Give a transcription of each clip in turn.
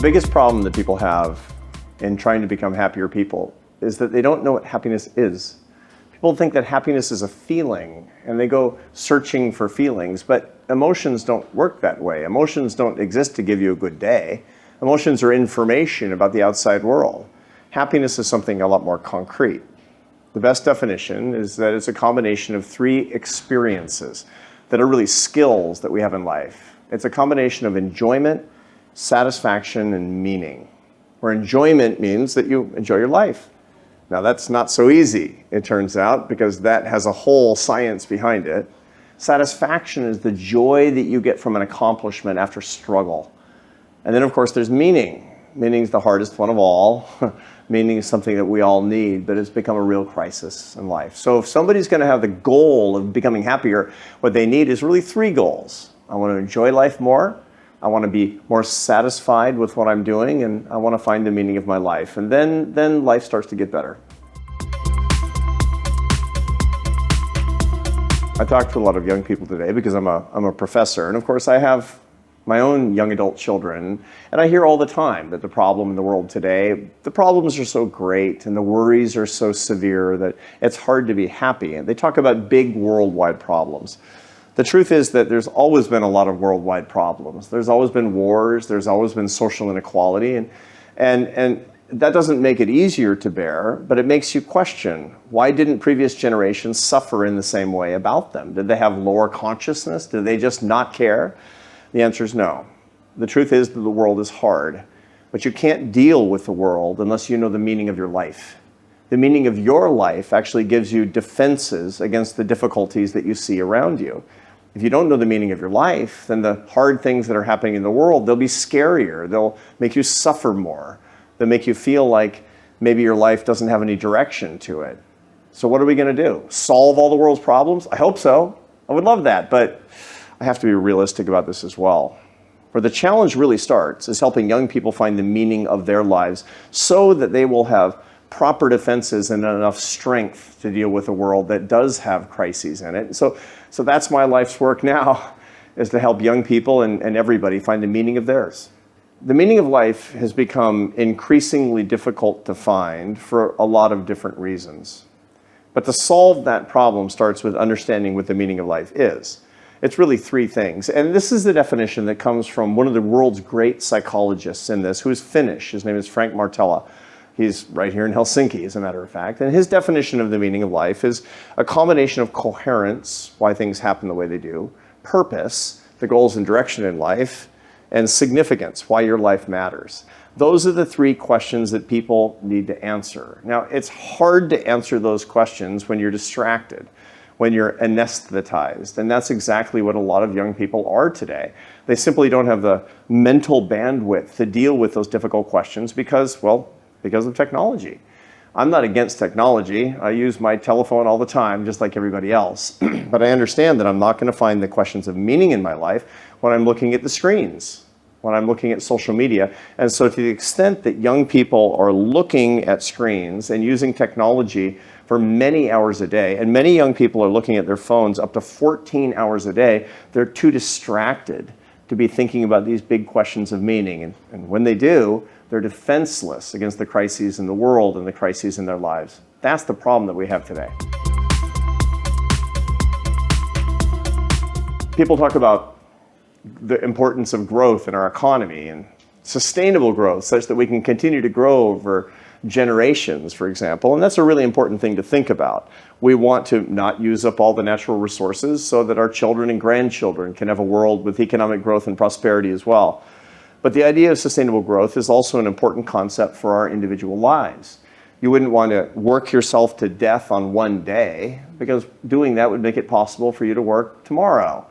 biggest problem that people have in trying to become happier people is that they don't know what happiness is. People think that happiness is a feeling, and they go searching for feelings, but emotions don't work that way. Emotions don't exist to give you a good day. Emotions are information about the outside world. Happiness is something a lot more concrete. The best definition is that it's a combination of three experiences that are really skills that we have in life. It's a combination of enjoyment, satisfaction, and meaning. Where enjoyment means that you enjoy your life. Now that's not so easy, it turns out, because that has a whole science behind it. Satisfaction is the joy that you get from an accomplishment after struggle. And then of course there's meaning. Meaning is the hardest one of all. Meaning is something that we all need, but it's become a real crisis in life. So if somebody's going to have the goal of becoming happier, what they need is really three goals. I want to enjoy life more. I want to be more satisfied with what I'm doing, and I want to find the meaning of my life. And then life starts to get better. I talk to a lot of young people today because I'm a professor, and of course I have my own young adult children, and I hear all the time that the problem in the world today, the problems are so great and the worries are so severe that it's hard to be happy. And they talk about big worldwide problems. The truth is that there's always been a lot of worldwide problems. There's always been wars, there's always been social inequality, and that doesn't make it easier to bear, but it makes you question, why didn't previous generations suffer in the same way about them? Did they have lower consciousness? Did they just not care? The answer is no. The truth is that the world is hard, but you can't deal with the world unless you know the meaning of your life. The meaning of your life actually gives you defenses against the difficulties that you see around you. If you don't know the meaning of your life, then the hard things that are happening in the world, they'll be scarier. They'll make you suffer more. They'll make you feel like maybe your life doesn't have any direction to it. So what are we going to do? Solve all the world's problems? I hope so. I would love that, but I have to be realistic about this as well. Where the challenge really starts is helping young people find the meaning of their lives so that they will have proper defenses and enough strength to deal with a world that does have crises in it. So that's my life's work now, is to help young people and everybody find the meaning of theirs. The meaning of life has become increasingly difficult to find for a lot of different reasons. But to solve that problem starts with understanding what the meaning of life is. It's really three things. And this is the definition that comes from one of the world's great psychologists in this, who is Finnish. His name is Frank Martela. He's right here in Helsinki, as a matter of fact. And his definition of the meaning of life is a combination of coherence, why things happen the way they do, purpose, the goals and direction in life, and significance, why your life matters. Those are the three questions that people need to answer. Now, it's hard to answer those questions when you're distracted, when you're anesthetized. And that's exactly what a lot of young people are today. They simply don't have the mental bandwidth to deal with those difficult questions because of technology. I'm not against technology. I use my telephone all the time, just like everybody else. But I understand that I'm not going to find the questions of meaning in my life when I'm looking at the screens, when I'm looking at social media. And so to the extent that young people are looking at screens and using technology for many hours a day, and many young people are looking at their phones up to 14 hours a day, they're too distracted to be thinking about these big questions of meaning. And when they do, they're defenseless against the crises in the world and the crises in their lives. That's the problem that we have today. People talk about the importance of growth in our economy and sustainable growth such that we can continue to grow over generations, for example, and that's a really important thing to think about. We want to not use up all the natural resources so that our children and grandchildren can have a world with economic growth and prosperity as well. But the idea of sustainable growth is also an important concept for our individual lives. You wouldn't want to work yourself to death on one day, because doing that would make it possible for you to work tomorrow.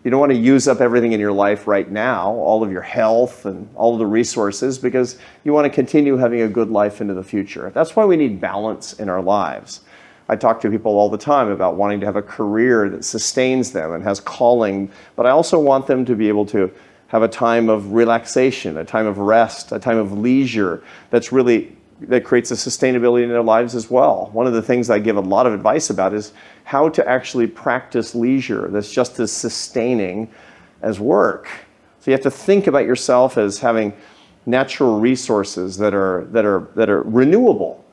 You don't want to use up everything in your life right now, all of your health and all of the resources, because you want to continue having a good life into the future. That's why we need balance in our lives. I talk to people all the time about wanting to have a career that sustains them and has calling, but I also want them to be able to have a time of relaxation, a time of rest, a time of leisure that creates a sustainability in their lives as well. One of the things I give a lot of advice about is how to actually practice leisure that's just as sustaining as work. So you have to think about yourself as having natural resources that are renewable.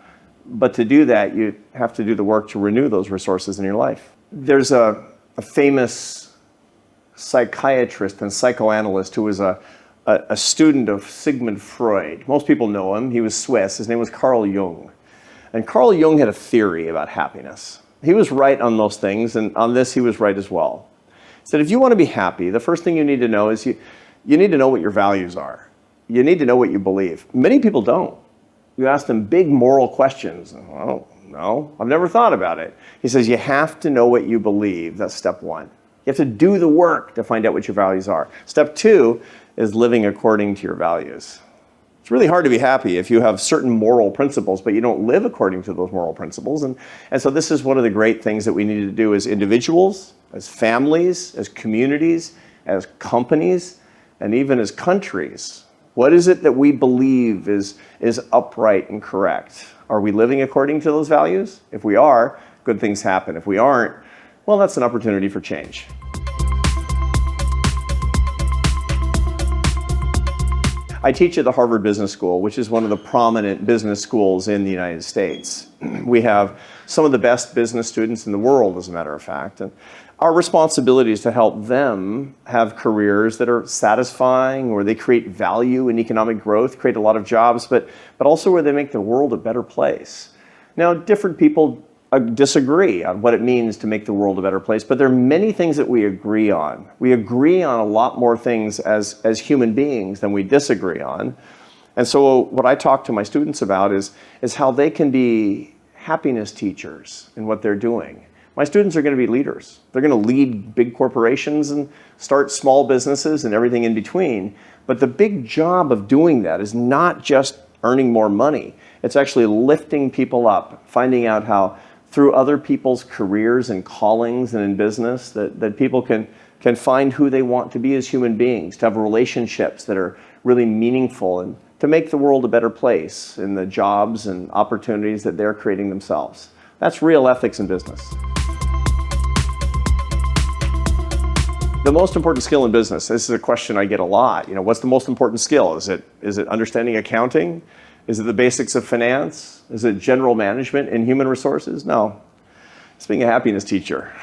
But to do that, you have to do the work to renew those resources in your life. There's a famous psychiatrist and psychoanalyst who was a student of Sigmund Freud. Most people know him. He was Swiss. His name was Carl Jung. And Carl Jung had a theory about happiness. He was right on most things, and on this he was right as well. He said, if you want to be happy, the first thing you need to know is you need to know what your values are. You need to know what you believe. Many people don't. You ask them big moral questions. Oh, no, I've never thought about it. He says, you have to know what you believe. That's step one. You have to do the work to find out what your values are. Step two is living according to your values. It's really hard to be happy if you have certain moral principles, but you don't live according to those moral principles. And so this is one of the great things that we need to do as individuals, as families, as communities, as companies, and even as countries. What is it that we believe is upright and correct? Are we living according to those values? If we are, good things happen. If we aren't, well, that's an opportunity for change. I teach at the Harvard Business School, which is one of the prominent business schools in the United States. We have some of the best business students in the world, as a matter of fact. And our responsibility is to help them have careers that are satisfying, where they create value and economic growth, create a lot of jobs, but also where they make the world a better place. Now, different people disagree on what it means to make the world a better place, but there are many things that we agree on. We agree on a lot more things as human beings than we disagree on. And so what I talk to my students about is how they can be happiness teachers in what they're doing. My students are going to be leaders. They're going to lead big corporations and start small businesses and everything in between. But the big job of doing that is not just earning more money. It's actually lifting people up, finding out how through other people's careers and callings and in business that people can find who they want to be as human beings, to have relationships that are really meaningful, and to make the world a better place in the jobs and opportunities that they're creating themselves. That's real ethics in business. The most important skill in business, this is a question I get a lot. What's the most important skill? Is it understanding accounting? Is it the basics of finance? Is it general management and human resources? No. It's being a happiness teacher.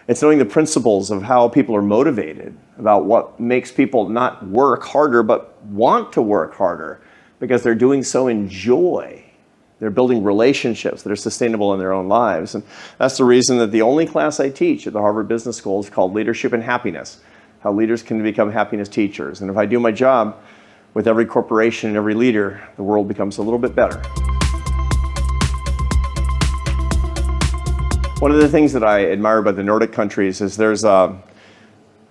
It's knowing the principles of how people are motivated, about what makes people not work harder, but want to work harder because they're doing so in joy. They're building relationships that are sustainable in their own lives. And that's the reason that the only class I teach at the Harvard Business School is called Leadership and Happiness, how leaders can become happiness teachers. And if I do my job with every corporation and every leader, the world becomes a little bit better. One of the things that I admire about the Nordic countries is there's a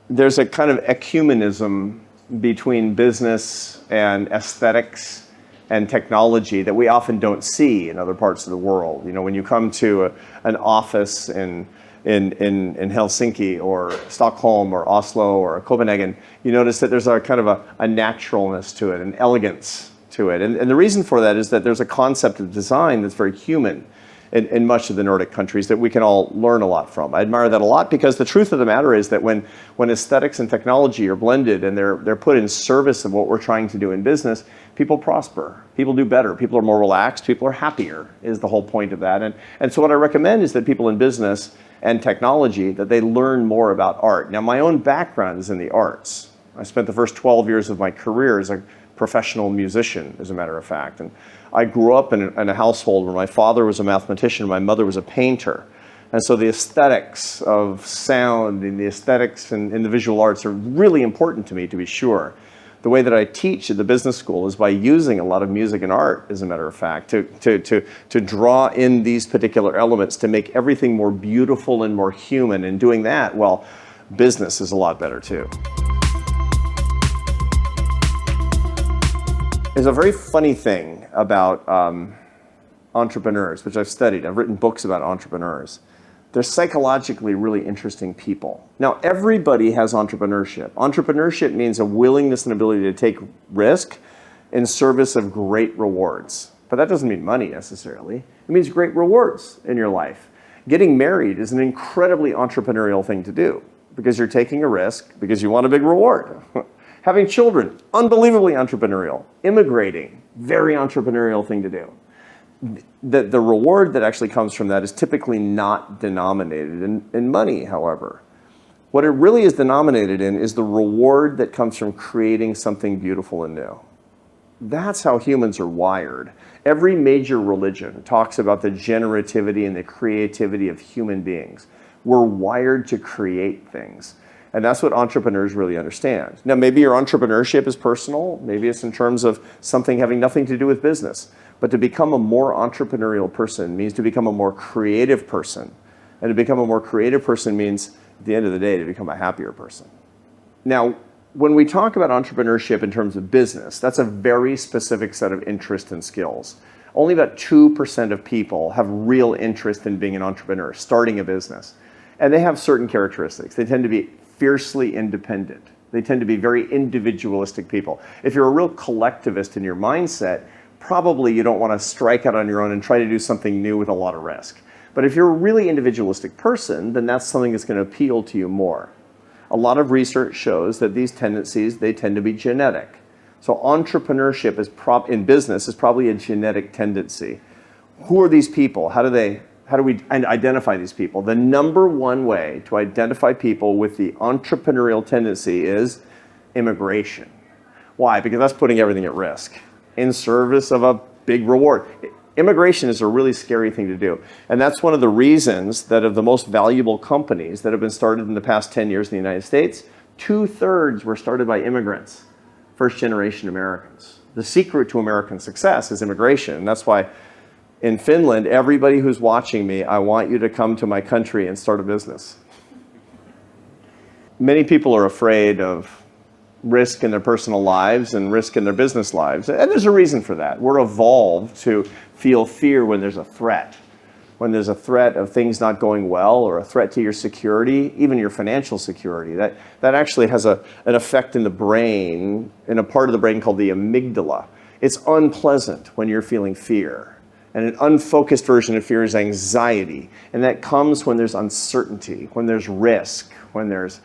kind of ecumenism between business and aesthetics and technology that we often don't see in other parts of the world. When you come to an office in Helsinki or Stockholm or Oslo or Copenhagen, you notice that there's a kind of a naturalness to it, an elegance to it. And the reason for that is that there's a concept of design that's very human in much of the Nordic countries that we can all learn a lot from. I admire that a lot because the truth of the matter is that when aesthetics and technology are blended and they're put in service of what we're trying to do in business, people prosper, people do better, people are more relaxed, people are happier, is the whole point of that. And so what I recommend is that people in business and technology, that they learn more about art. Now, my own background is in the arts. I spent the first 12 years of my career as a professional musician, as a matter of fact. And I grew up in a household where my father was a mathematician and my mother was a painter. And so the aesthetics of sound and the aesthetics in the visual arts are really important to me, to be sure. The way that I teach at the business school is by using a lot of music and art, as a matter of fact, to draw in these particular elements to make everything more beautiful and more human. And doing that, well, business is a lot better too. There's a very funny thing about entrepreneurs, which I've studied. I've written books about entrepreneurs. They're psychologically really interesting people. Now, everybody has entrepreneurship. Entrepreneurship means a willingness and ability to take risk in service of great rewards. But that doesn't mean money necessarily. It means great rewards in your life. Getting married is an incredibly entrepreneurial thing to do because you're taking a risk because you want a big reward. Having children, unbelievably entrepreneurial. Immigrating, very entrepreneurial thing to do. The reward that actually comes from that is typically not denominated in money, however. What it really is denominated in is the reward that comes from creating something beautiful and new. That's how humans are wired. Every major religion talks about the generativity and the creativity of human beings. We're wired to create things. And that's what entrepreneurs really understand. Now, maybe your entrepreneurship is personal. Maybe it's in terms of something having nothing to do with business. But to become a more entrepreneurial person means to become a more creative person. And to become a more creative person means, at the end of the day, to become a happier person. Now, when we talk about entrepreneurship in terms of business, that's a very specific set of interests and skills. Only about 2% of people have real interest in being an entrepreneur, starting a business. And they have certain characteristics. They tend to be fiercely independent. They tend to be very individualistic people. If you're a real collectivist in your mindset, probably you don't want to strike out on your own and try to do something new with a lot of risk. But if you're a really individualistic person, then that's something that's going to appeal to you more. A lot of research shows that these tendencies, they tend to be genetic. So entrepreneurship in business is probably a genetic tendency. Who are these people? How do we identify these people? The number one way to identify people with the entrepreneurial tendency is immigration. Why? Because that's putting everything at risk in service of a big reward. Immigration is a really scary thing to do. And that's one of the reasons that of the most valuable companies that have been started in the past 10 years in the United States, 2/3 were started by immigrants, first-generation Americans. The secret to American success is immigration. And that's why in Finland, everybody who's watching me, I want you to come to my country and start a business. Many people are afraid of risk in their personal lives and risk in their business lives. And there's a reason for that. We're evolved to feel fear when there's a threat. When there's a threat of things not going well or a threat to your security, even your financial security. That actually has an effect in the brain, in a part of the brain called the amygdala. It's unpleasant when you're feeling fear. And an unfocused version of fear is anxiety. And that comes when there's uncertainty, when there's risk, when there's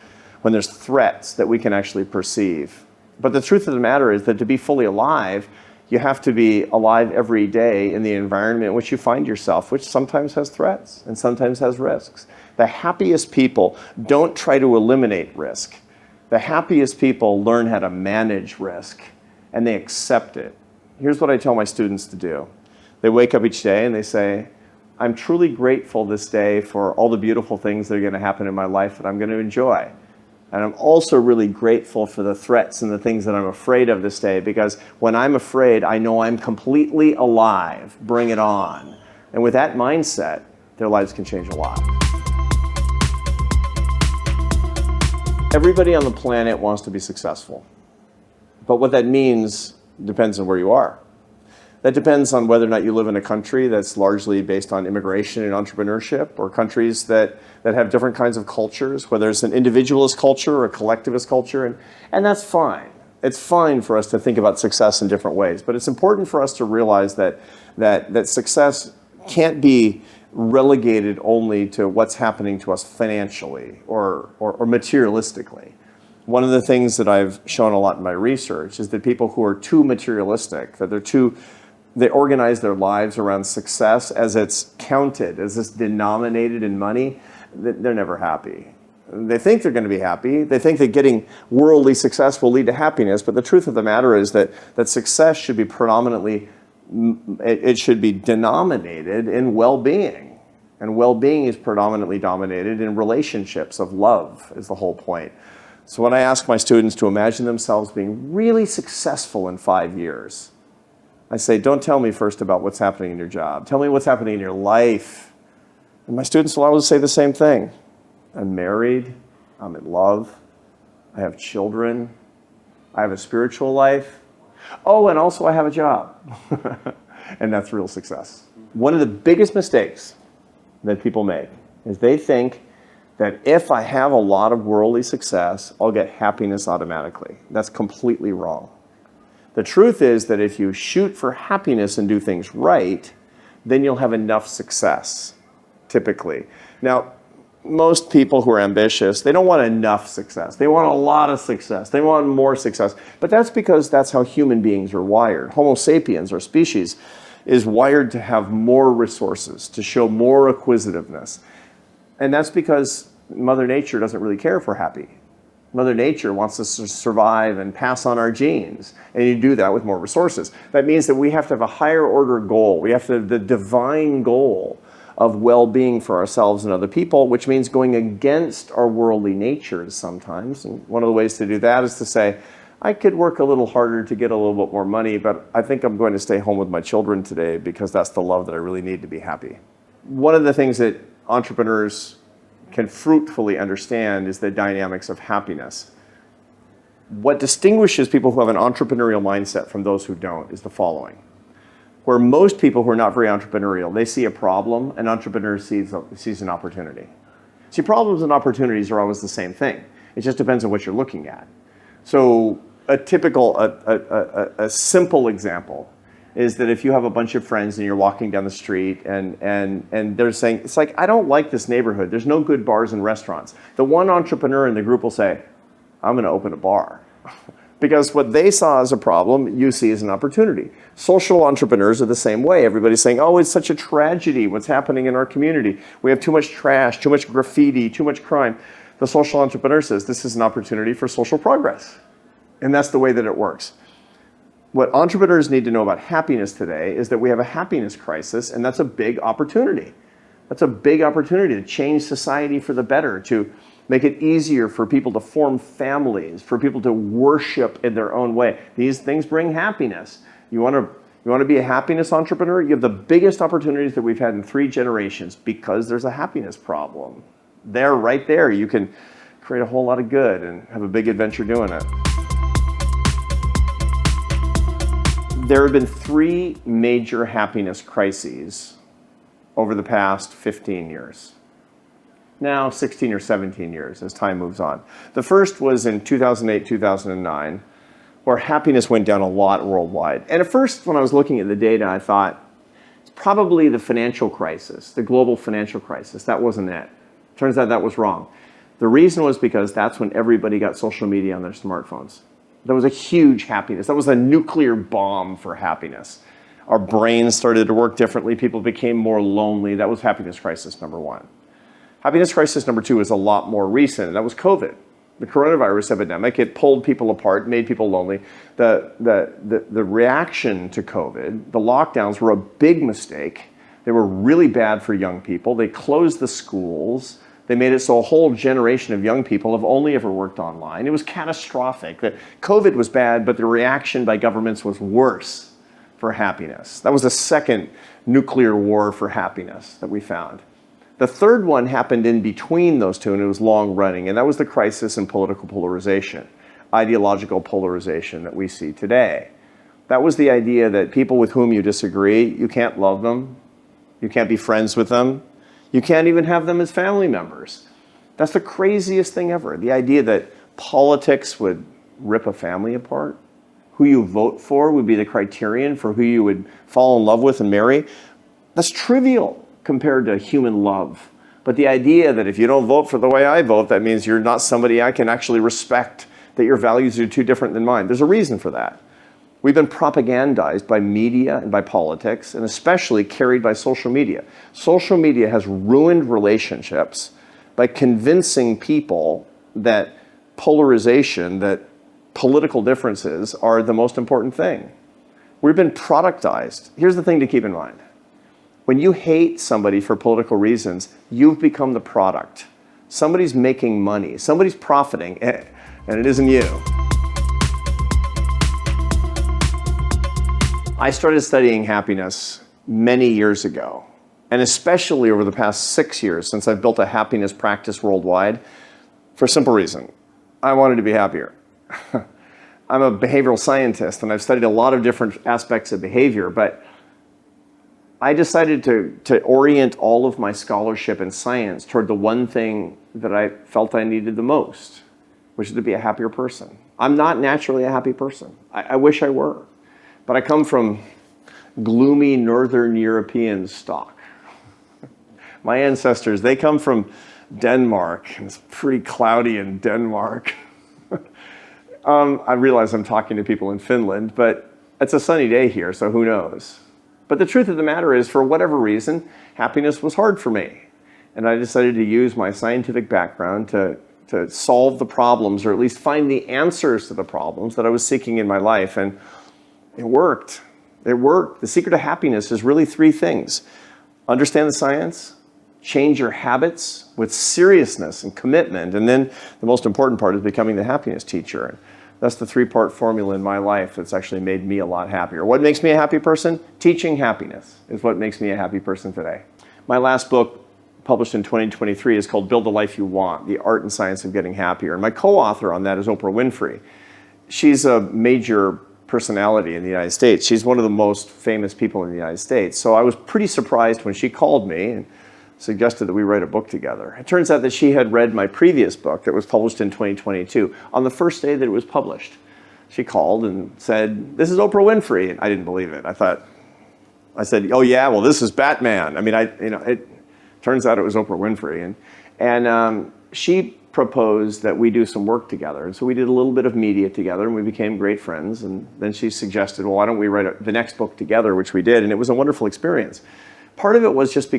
threats that we can actually perceive. But the truth of the matter is that to be fully alive, you have to be alive every day in the environment in which you find yourself, which sometimes has threats and sometimes has risks. The happiest people don't try to eliminate risk. The happiest people learn how to manage risk, and they accept it. Here's what I tell my students to do. They wake up each day and they say, I'm truly grateful this day for all the beautiful things that are going to happen in my life that I'm going to enjoy. And I'm also really grateful for the threats and the things that I'm afraid of this day, because when I'm afraid, I know I'm completely alive. Bring it on. And with that mindset, their lives can change a lot. Everybody on the planet wants to be successful. But what that means depends on where you are. That depends on whether or not you live in a country that's largely based on immigration and entrepreneurship, or countries that have different kinds of cultures, whether it's an individualist culture or a collectivist culture, and that's fine. It's fine for us to think about success in different ways, but it's important for us to realize that success can't be relegated only to what's happening to us financially or materialistically. One of the things that I've shown a lot in my research is that people who are too materialistic, that they organize their lives around success as it's counted, as it's denominated in money, they're never happy. They think they're going to be happy. They think that getting worldly success will lead to happiness, but the truth of the matter is that success should be it should be denominated in well-being. And well-being is predominantly dominated in relationships of love, is the whole point. So when I ask my students to imagine themselves being really successful in 5 years, I say, don't tell me first about what's happening in your job. Tell me what's happening in your life. And my students will always say the same thing. I'm married. I'm in love. I have children. I have a spiritual life. Oh, and also I have a job. And that's real success. One of the biggest mistakes that people make is they think that if I have a lot of worldly success, I'll get happiness automatically. That's completely wrong. The truth is that if you shoot for happiness and do things right, then you'll have enough success, typically. Now, most people who are ambitious, they don't want enough success. They want a lot of success. They want more success. But that's because that's how human beings are wired. Homo sapiens, our species, is wired to have more resources, to show more acquisitiveness. And that's because Mother Nature doesn't really care if we're happy. Mother Nature wants us to survive and pass on our genes. And you do that with more resources. That means that we have to have a higher order goal. We have to have the divine goal of well-being for ourselves and other people, which means going against our worldly natures sometimes. And one of the ways to do that is to say, I could work a little harder to get a little bit more money, but I think I'm going to stay home with my children today because that's the love that I really need to be happy. One of the things that entrepreneurs can fruitfully understand is the dynamics of happiness. What distinguishes people who have an entrepreneurial mindset from those who don't is the following. Where most people who are not very entrepreneurial, they see a problem, an entrepreneur sees an opportunity. See, problems and opportunities are always the same thing. It just depends on what you're looking at. So a simple example is that if you have a bunch of friends and you're walking down the street and they're saying, it's like, I don't like this neighborhood. There's no good bars and restaurants. The one entrepreneur in the group will say, I'm going to open a bar. Because what they saw as a problem, you see as an opportunity. Social entrepreneurs are the same way. Everybody's saying, oh, it's such a tragedy what's happening in our community. We have too much trash, too much graffiti, too much crime. The social entrepreneur says this is an opportunity for social progress. And that's the way that it works. What entrepreneurs need to know about happiness today is that we have a happiness crisis, and that's a big opportunity. That's a big opportunity to change society for the better, to make it easier for people to form families, for people to worship in their own way. These things bring happiness. You want to be a happiness entrepreneur? You have the biggest opportunities that we've had in 3 generations because there's a happiness problem. Right there, you can create a whole lot of good and have a big adventure doing it. There have been 3 major happiness crises over the past 15 years. Now 16 or 17 years as time moves on. The first was in 2008, 2009, where happiness went down a lot worldwide. And at first, when I was looking at the data, I thought, it's probably the financial crisis, the global financial crisis. That wasn't it. Turns out that was wrong. The reason was because that's when everybody got social media on their smartphones. That was a huge happiness. That was a nuclear bomb for happiness. Our brains started to work differently. People became more lonely. That was happiness crisis number 1. Happiness crisis number 2 is a lot more recent. That was COVID. The coronavirus epidemic, it pulled people apart, made people lonely. The reaction to COVID, the lockdowns were a big mistake. They were really bad for young people. They closed the schools. They made it so a whole generation of young people have only ever worked online. It was catastrophic. That COVID was bad, but the reaction by governments was worse for happiness. That was the second nuclear war for happiness that we found. The third one happened in between those two, and it was long running, and that was the crisis in political polarization, ideological polarization that we see today. That was the idea that people with whom you disagree, you can't love them, you can't be friends with them, you can't even have them as family members. That's the craziest thing ever. The idea that politics would rip a family apart, who you vote for would be the criterion for who you would fall in love with and marry. That's trivial compared to human love. But the idea that if you don't vote for the way I vote, that means you're not somebody I can actually respect, that your values are too different than mine. There's a reason for that. We've been propagandized by media and by politics, and especially carried by social media. Social media has ruined relationships by convincing people that polarization, that political differences are the most important thing. We've been productized. Here's the thing to keep in mind. When you hate somebody for political reasons, you've become the product. Somebody's making money, somebody's profiting, and it isn't you. I started studying happiness many years ago, and especially over the past 6 years since I've built a happiness practice worldwide, for a simple reason. I wanted to be happier. I'm a behavioral scientist, and I've studied a lot of different aspects of behavior, but I decided to orient all of my scholarship in science toward the one thing that I felt I needed the most, which is to be a happier person. I'm not naturally a happy person. I wish I were. But I come from gloomy Northern European stock. My ancestors, they come from Denmark. And it's pretty cloudy in Denmark. I realize I'm talking to people in Finland, but it's a sunny day here, so who knows? But the truth of the matter is, for whatever reason, happiness was hard for me. And I decided to use my scientific background to solve the problems, or at least find the answers to the problems that I was seeking in my life. And it worked. It worked. The secret of happiness is really three things. Understand the science, change your habits with seriousness and commitment, and then the most important part is becoming the happiness teacher. And that's the three-part formula in my life that's actually made me a lot happier. What makes me a happy person? Teaching happiness is what makes me a happy person today. My last book, published in 2023, is called Build the Life You Want, The Art and Science of Getting Happier. And my co-author on that is Oprah Winfrey. She's a major personality in the United States. She's one of the most famous people in the United States. So I was pretty surprised when she called me and suggested that we write a book together. It turns out that she had read my previous book that was published in 2022. On the first day that it was published, she called and said, "This is Oprah Winfrey." And I didn't believe it. I said, "Oh yeah, well this is Batman." I mean, it turns out it was Oprah Winfrey. And she proposed that we do some work together. And so we did a little bit of media together, and we became great friends. And then she suggested, well, why don't we write the next book together, which we did. And it was a wonderful experience. Part of it was just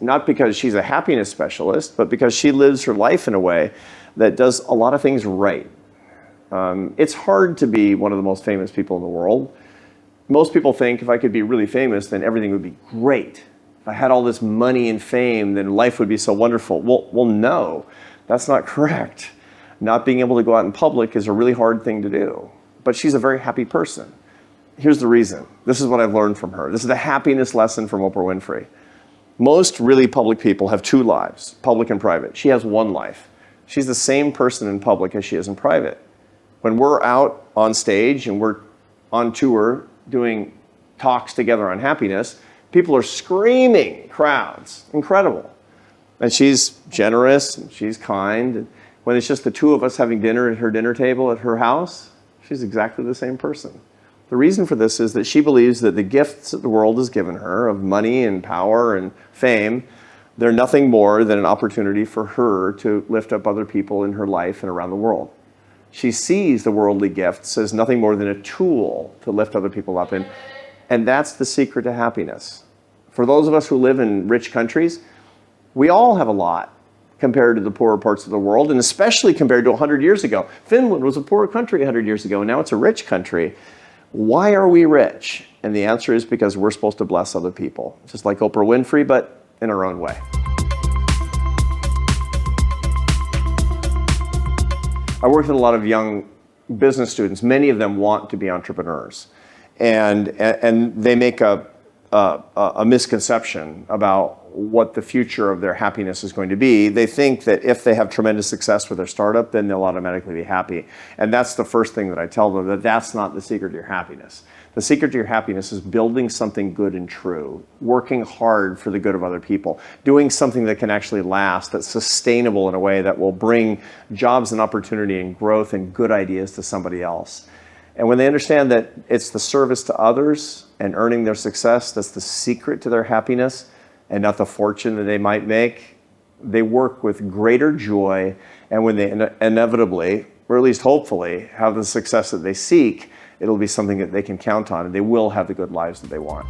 not because she's a happiness specialist, but because she lives her life in a way that does a lot of things right. It's hard to be one of the most famous people in the world. Most people think if I could be really famous, then everything would be great. If I had all this money and fame, then life would be so wonderful. Well, no, that's not correct. Not being able to go out in public is a really hard thing to do. But she's a very happy person. Here's the reason. This is what I've learned from her. This is the happiness lesson from Oprah Winfrey. Most really public people have two lives, public and private. She has one life. She's the same person in public as she is in private. When we're out on stage and we're on tour doing talks together on happiness, people are screaming, crowds, incredible. And she's generous and she's kind. And when it's just the two of us having dinner at her dinner table at her house, she's exactly the same person. The reason for this is that she believes that the gifts that the world has given her of money and power and fame, they're nothing more than an opportunity for her to lift up other people in her life and around the world. She sees the worldly gifts as nothing more than a tool to lift other people up in, and that's the secret to happiness. For those of us who live in rich countries, we all have a lot compared to the poorer parts of the world, and especially compared to 100 years ago. Finland was a poor country 100 years ago, and now it's a rich country. Why are we rich? And the answer is because we're supposed to bless other people, just like Oprah Winfrey, but in our own way. I work with a lot of young business students. Many of them want to be entrepreneurs. And they make a misconception about what the future of their happiness is going to be. They think that if they have tremendous success with their startup, then they'll automatically be happy. And that's the first thing that I tell them, that that's not the secret to your happiness. The secret to your happiness is building something good and true, working hard for the good of other people, doing something that can actually last, that's sustainable in a way that will bring jobs and opportunity and growth and good ideas to somebody else. And when they understand that it's the service to others and earning their success that's the secret to their happiness and not the fortune that they might make, they work with greater joy. And when they inevitably, or at least hopefully, have the success that they seek, it'll be something that they can count on, and they will have the good lives that they want.